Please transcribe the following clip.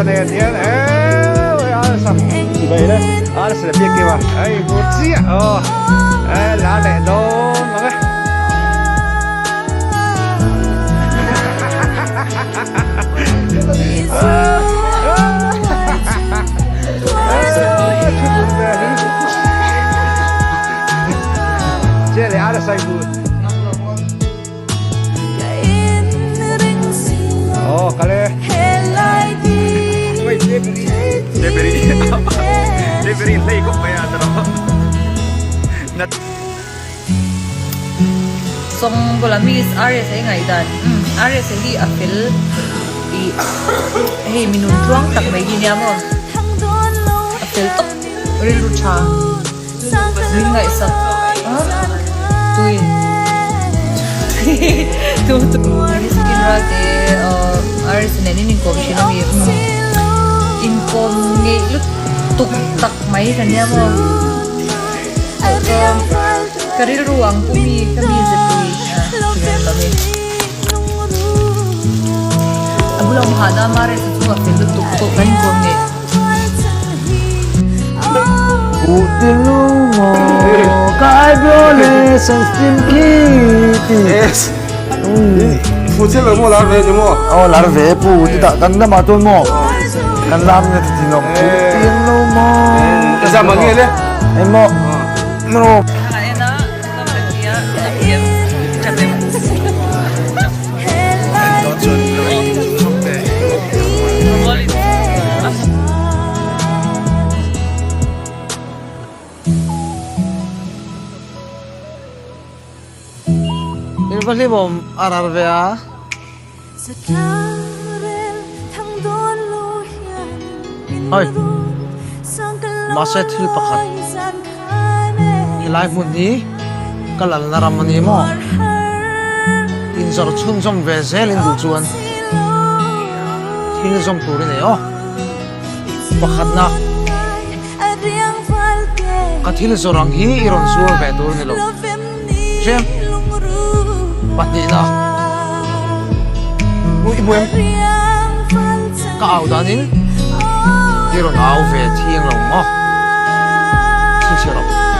này thì gì vậy đấy sẽ biết kia mà ấy một chiếc lá đẻ đâu mà cái chơi lại ada say bù kale Delivery lay ko pa yan nat song bolamis ares ay ngay dan ares hindi apil hey minun tuang tak may ginya mo apil tok rilu cha ring ngay sa tuin tu skin rate ares nenin ko shinami income ngay lut tuk tak may kanya mo karir ruang kami zepui dengan kami abulang hada mare sa tuwa pindot tuk kan kami Utilo mo kay violation kitty yes phụ chế về mua lá về chứ mua lá về phụ thì ta cần mà tôi mua cần làm như thế thì nó utilo mo cái sao mà nghe đấy em mo no Bali bom ararvea oi masa thil pakhat hilai mun ni kalal naramani mo inzor chung som vezel in du chuan thil som turin e o pakhat na ka thil zorang hi iron sur ve tur ni lo jem bắt đi nào ui em cái áo đó nín cái rồi áo về thiên lòng mà xin chào